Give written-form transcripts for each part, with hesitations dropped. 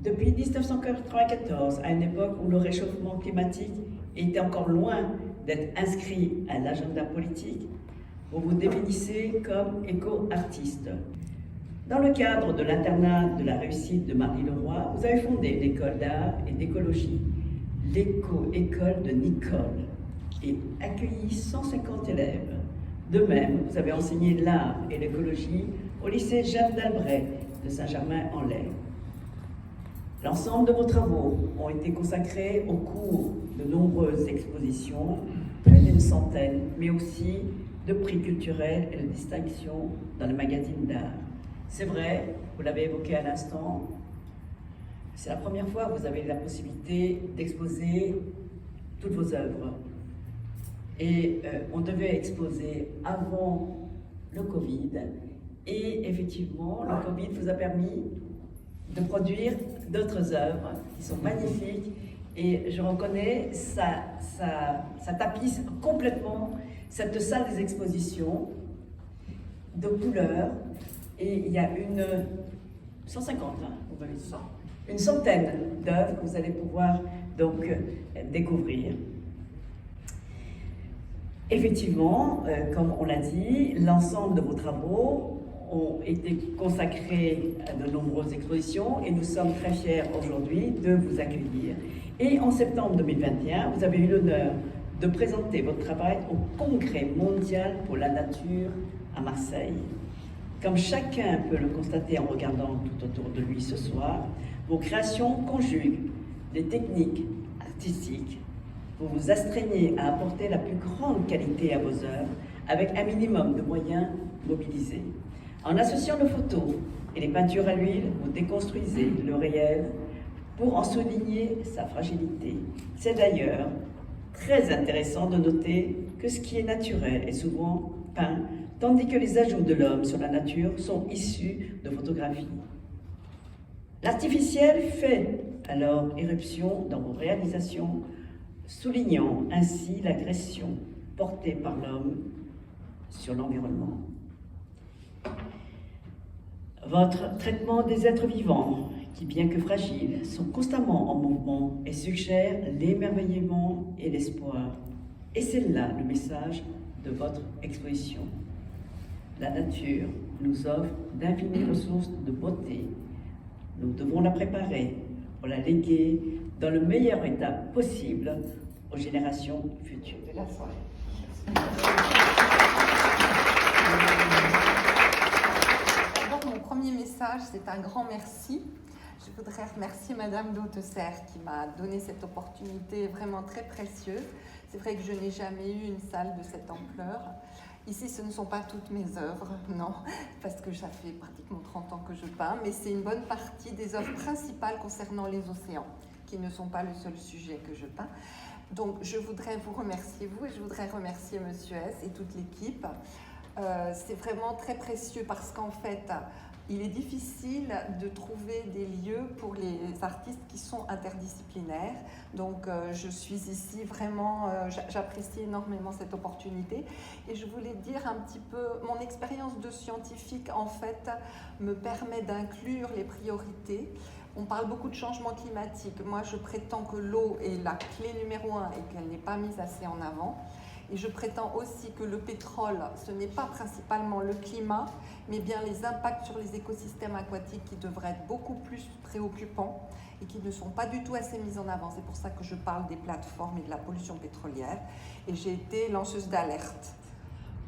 Depuis 1994, à une époque où le réchauffement climatique était encore loin d'être inscrit à l'agenda politique, vous vous définissez comme éco-artiste. Dans le cadre de l'internat de la réussite de Marly-le-Roi, vous avez fondé l'école d'art et d'écologie, l'éco-école de Nicole, et accueilli 150 élèves. De même, vous avez enseigné l'art et l'écologie au lycée Jeanne d'Albret de Saint-Germain-en-Laye. L'ensemble de vos travaux ont été consacrés au cours de nombreuses expositions, plus d'une centaine, mais aussi de prix culturels et de distinctions dans les magazines d'art. C'est vrai, vous l'avez évoqué à l'instant, c'est la première fois que vous avez la possibilité d'exposer toutes vos œuvres. Et on devait exposer avant le Covid, et effectivement, le Covid vous a permis de produire d'autres œuvres qui sont magnifiques, et je reconnais, ça tapisse complètement cette salle des expositions de couleurs, et il y a 150, vous m'avez dit ça, une centaine d'œuvres que vous allez pouvoir donc découvrir. Effectivement, comme on l'a dit, l'ensemble de vos travaux ont été consacrés à de nombreuses expositions et nous sommes très fiers aujourd'hui de vous accueillir. Et en septembre 2021, vous avez eu l'honneur de présenter votre travail au Congrès mondial pour la nature à Marseille. Comme chacun peut le constater en regardant tout autour de lui ce soir, vos créations conjuguent des techniques artistiques. Vous vous astreignez à apporter la plus grande qualité à vos œuvres avec un minimum de moyens mobilisés. En associant les photos et les peintures à l'huile, vous déconstruisez le réel pour en souligner sa fragilité. C'est d'ailleurs très intéressant de noter que ce qui est naturel est souvent peint, tandis que les ajouts de l'homme sur la nature sont issus de photographies. L'artificiel fait alors éruption dans vos réalisations, soulignant ainsi l'agression portée par l'homme sur l'environnement. Votre traitement des êtres vivants, qui bien que fragiles, sont constamment en mouvement et suggèrent l'émerveillement et l'espoir. Et c'est là le message de votre exposition. La nature nous offre d'infinies ressources de beauté. Nous devons la préparer pour la léguer dans le meilleur état possible aux générations futures. De la soirée. D'abord, mon premier message, c'est un grand merci. Je voudrais remercier Madame d'Hautesserre qui m'a donné cette opportunité vraiment très précieuse. C'est vrai que je n'ai jamais eu une salle de cette ampleur. Ici, ce ne sont pas toutes mes œuvres, non, parce que ça fait pratiquement 30 ans que je peins, mais c'est une bonne partie des œuvres principales concernant les océans, qui ne sont pas le seul sujet que je peins. Donc, je voudrais vous remercier, vous, et je voudrais remercier Monsieur S et toute l'équipe. C'est vraiment très précieux parce qu'en fait, il est difficile de trouver des lieux pour les artistes qui sont interdisciplinaires. Donc, je suis ici vraiment, j'apprécie énormément cette opportunité. Et je voulais dire un petit peu, mon expérience de scientifique, en fait, me permet d'inclure les priorités. On parle beaucoup de changement climatique. Moi, je prétends que l'eau est la clé numéro 1 et qu'elle n'est pas mise assez en avant. Et je prétends aussi que le pétrole, ce n'est pas principalement le climat, mais bien les impacts sur les écosystèmes aquatiques qui devraient être beaucoup plus préoccupants et qui ne sont pas du tout assez mis en avant. C'est pour ça que je parle des plateformes et de la pollution pétrolière. Et j'ai été lanceuse d'alerte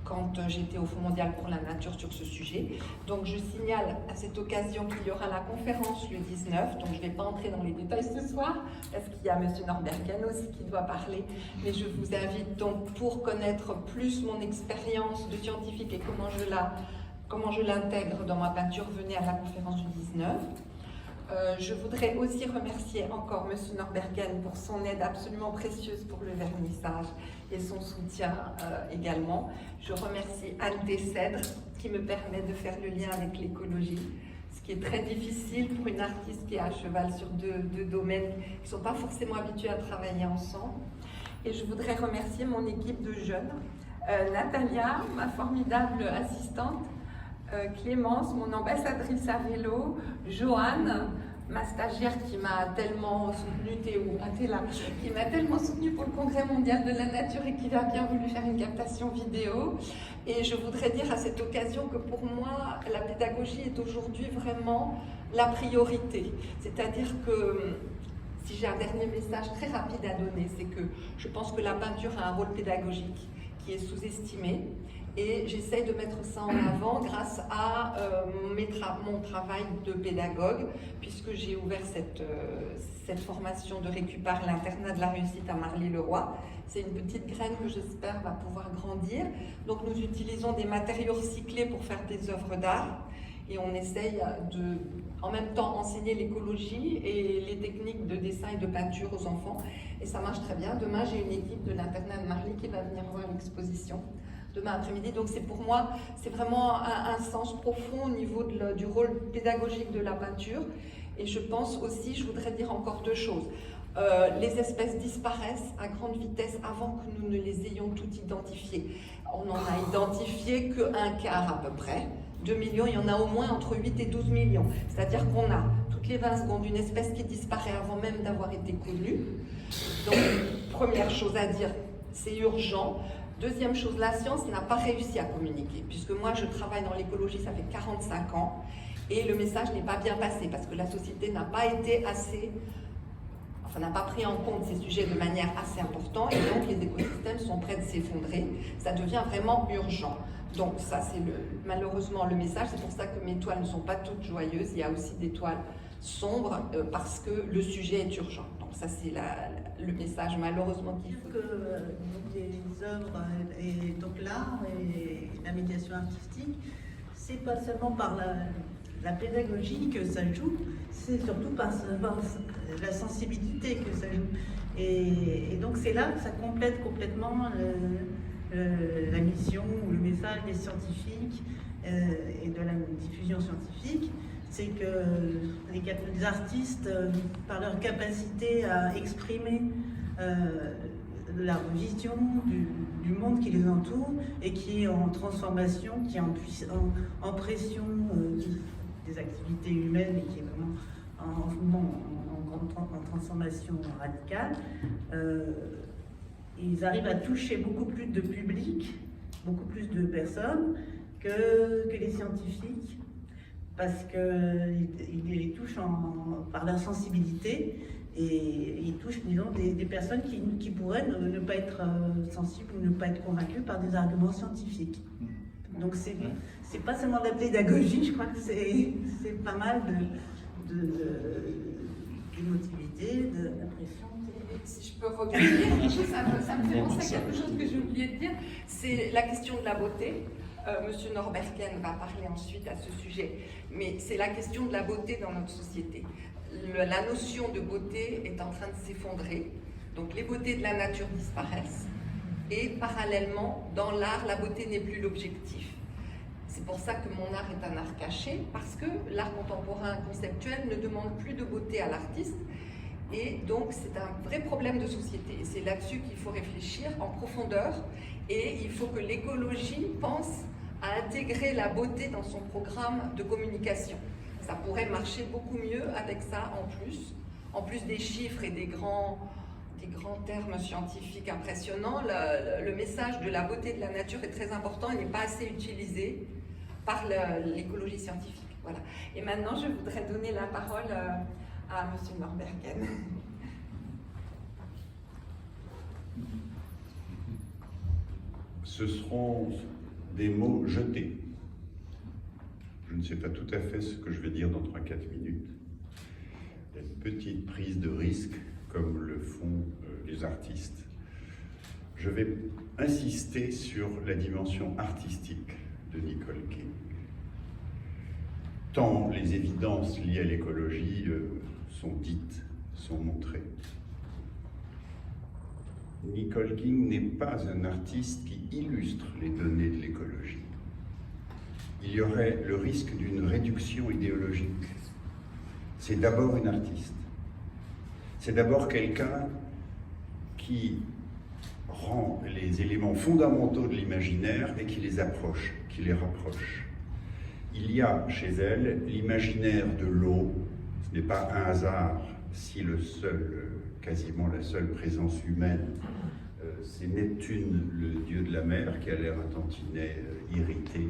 quand j'étais au Fonds mondial pour la nature sur ce sujet. Donc je signale à cette occasion qu'il y aura la conférence le 19, donc je ne vais pas entrer dans les détails ce soir, parce qu'il y a M. Norbergen aussi qui doit parler, mais je vous invite donc pour connaître plus mon expérience de scientifique et comment je l'intègre dans ma peinture, venez à la conférence du 19. Je voudrais aussi remercier encore M. Norbergen pour son aide absolument précieuse pour le vernissage et son soutien également. Je remercie Anne Tessèdre qui me permet de faire le lien avec l'écologie, ce qui est très difficile pour une artiste qui est à cheval sur deux domaines qui ne sont pas forcément habitués à travailler ensemble. Et je voudrais remercier mon équipe de jeunes, Natalia, ma formidable assistante, Clémence, mon ambassadrice à vélo, Joanne, ma stagiaire qui m'a tellement soutenue, Théo, qui m'a tellement soutenue pour le Congrès mondial de la nature et qui a bien voulu faire une captation vidéo. Et je voudrais dire à cette occasion que pour moi, la pédagogie est aujourd'hui vraiment la priorité. C'est-à-dire que, si j'ai un dernier message très rapide à donner, c'est que je pense que la peinture a un rôle pédagogique qui est sous-estimé. Et j'essaye de mettre ça en avant grâce à mon travail de pédagogue, puisque j'ai ouvert cette formation de Récupère l'internat de la réussite à Marly-le-Roi. C'est une petite graine que j'espère va pouvoir grandir. Donc nous utilisons des matériaux recyclés pour faire des œuvres d'art et on essaye de, en même temps, enseigner l'écologie et les techniques de dessin et de peinture aux enfants. Et ça marche très bien. Demain, j'ai une équipe de l'internat de Marly qui va venir voir l'exposition demain après-midi. Donc c'est pour moi, c'est vraiment un sens profond au niveau du rôle pédagogique de la peinture. Et je pense aussi, je voudrais dire encore deux choses. Les espèces disparaissent à grande vitesse avant que nous ne les ayons toutes identifiées. On n'en a identifié qu'un quart à peu près. 2 millions, il y en a au moins entre 8 et 12 millions. C'est-à-dire qu'on a toutes les 20 secondes une espèce qui disparaît avant même d'avoir été connue. Donc, première chose à dire, c'est urgent. Deuxième chose, la science n'a pas réussi à communiquer, puisque moi je travaille dans l'écologie, ça fait 45 ans, et le message n'est pas bien passé, parce que la société n'a pas été assez, n'a pas pris en compte ces sujets de manière assez importante, et donc les écosystèmes sont prêts de s'effondrer. Ça devient vraiment urgent. Donc ça c'est malheureusement le message, c'est pour ça que mes toiles ne sont pas toutes joyeuses, il y a aussi des toiles sombres, parce que le sujet est urgent. Donc ça c'est le message malheureusement qu'il faut. Les œuvres et donc l'art et la médiation artistique, c'est pas seulement par la pédagogie que ça joue, c'est surtout par la sensibilité que ça joue. Et donc c'est là que ça complète complètement la mission ou le message des scientifiques et de la diffusion scientifique. C'est que les artistes, par leur capacité à exprimer la vision du monde qui les entoure et qui est en transformation, qui est en pression des activités humaines et qui est vraiment en transformation radicale, ils arrivent à toucher beaucoup plus de public, beaucoup plus de personnes que les scientifiques, parce qu'ils les touchent par leur sensibilité. Et ils touchent, disons, des personnes qui pourraient ne pas être sensibles ou ne pas être convaincues par des arguments scientifiques. Donc c'est pas seulement de la pédagogie, je crois que c'est pas mal d'émotivité, d'impression. Si je peux rebondir, ça me fait penser à quelque chose que j'ai oublié de dire, c'est la question de la beauté. Monsieur Norberken va parler ensuite à ce sujet, mais c'est la question de la beauté dans notre société. La notion de beauté est en train de s'effondrer, donc les beautés de la nature disparaissent, et parallèlement, dans l'art, la beauté n'est plus l'objectif. C'est pour ça que mon art est un art caché, parce que l'art contemporain conceptuel ne demande plus de beauté à l'artiste, et donc c'est un vrai problème de société. Et c'est là-dessus qu'il faut réfléchir en profondeur, et il faut que l'écologie pense à intégrer la beauté dans son programme de communication. Ça pourrait marcher beaucoup mieux avec ça en plus des chiffres et des grands termes scientifiques impressionnants. Le message de la beauté de la nature est très important et n'est pas assez utilisé par l'écologie scientifique. Voilà. Et maintenant, je voudrais donner la parole à Monsieur Norberken. Ce seront des mots jetés. Je ne sais pas tout à fait ce que je vais dire dans 3-4 minutes. Une petite prise de risque, comme le font les artistes. Je vais insister sur la dimension artistique de Nicole King. Tant les évidences liées à l'écologie sont dites, sont montrées. Nicole King n'est pas un artiste qui illustre les données de l'écologie. Il y aurait le risque d'une réduction idéologique. C'est d'abord une artiste. C'est d'abord quelqu'un qui rend les éléments fondamentaux de l'imaginaire et qui les approche, qui les rapproche. Il y a chez elle l'imaginaire de l'eau, ce n'est pas un hasard si quasiment la seule présence humaine, c'est Neptune, le dieu de la mer, qui a l'air un tantinet irrité.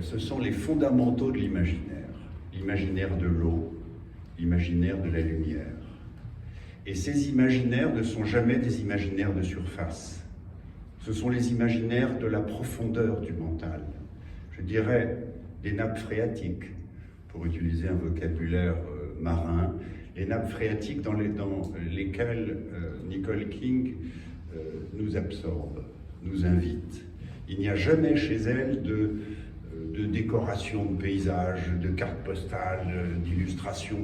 Ce sont les fondamentaux de l'imaginaire de l'eau, l'imaginaire de la lumière. Et ces imaginaires ne sont jamais des imaginaires de surface. Ce sont les imaginaires de la profondeur du mental. Je dirais des nappes phréatiques, pour utiliser un vocabulaire marin, les nappes phréatiques dans lesquelles Nicole King nous absorbe, nous invite. Il n'y a jamais chez elle de décoration de paysages, de cartes postales, d'illustrations.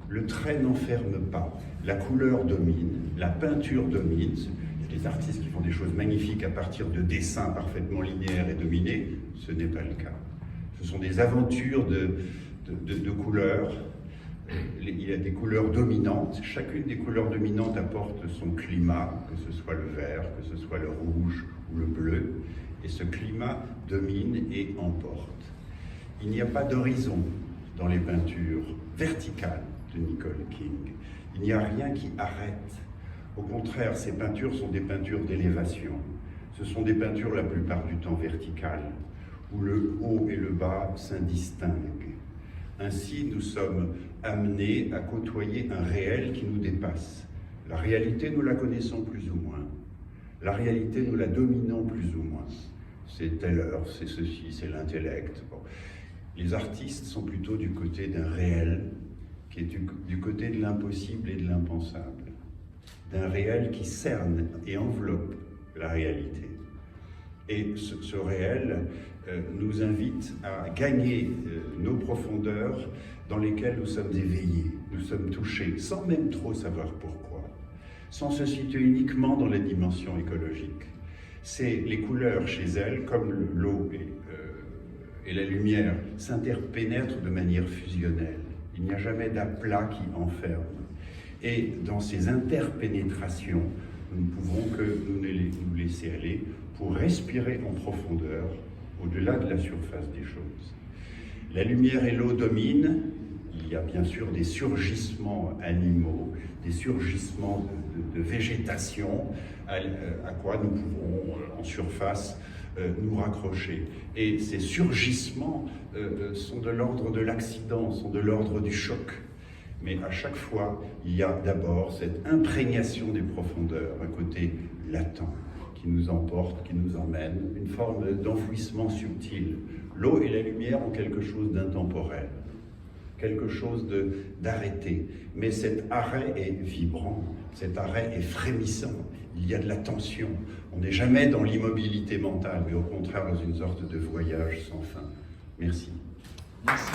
Le trait n'enferme pas. La couleur domine, la peinture domine. Il y a des artistes qui font des choses magnifiques à partir de dessins parfaitement linéaires et dominés. Ce n'est pas le cas. Ce sont des aventures de couleurs. Il y a des couleurs dominantes. Chacune des couleurs dominantes apporte son climat, que ce soit le vert, que ce soit le rouge ou le bleu. Et ce climat domine et emporte. Il n'y a pas d'horizon dans les peintures verticales de Nicole King. Il n'y a rien qui arrête. Au contraire, ces peintures sont des peintures d'élévation. Ce sont des peintures la plupart du temps verticales, où le haut et le bas s'indistinguent. Ainsi, nous sommes amenés à côtoyer un réel qui nous dépasse. La réalité, nous la connaissons plus ou moins. La réalité, nous la dominons plus ou moins. C'est telle heure, c'est ceci, c'est l'intellect. Bon. Les artistes sont plutôt du côté d'un réel, qui est du côté de l'impossible et de l'impensable. D'un réel qui cerne et enveloppe la réalité. Et ce réel nous invite à gagner nos profondeurs dans lesquelles nous sommes éveillés, nous sommes touchés, sans même trop savoir pourquoi, sans se situer uniquement dans la dimension écologique. C'est les couleurs chez elles, comme l'eau et la lumière, s'interpénètrent de manière fusionnelle. Il n'y a jamais d'aplat qui enferme. Et dans ces interpénétrations, nous ne pouvons que nous laisser aller pour respirer en profondeur, au-delà de la surface des choses. La lumière et l'eau dominent. Il y a bien sûr des surgissements animaux, des surgissements de végétation, à quoi nous pouvons, en surface, nous raccrocher. Et ces surgissements sont de l'ordre de l'accident, sont de l'ordre du choc. Mais à chaque fois, il y a d'abord cette imprégnation des profondeurs, un côté latent, qui nous emporte, qui nous emmène, une forme d'enfouissement subtil. L'eau et la lumière ont quelque chose d'intemporel, quelque chose d'arrêté. Mais cet arrêt est vibrant, cet arrêt est frémissant. Il y a de la tension. On n'est jamais dans l'immobilité mentale, mais au contraire dans une sorte de voyage sans fin. Merci. Merci.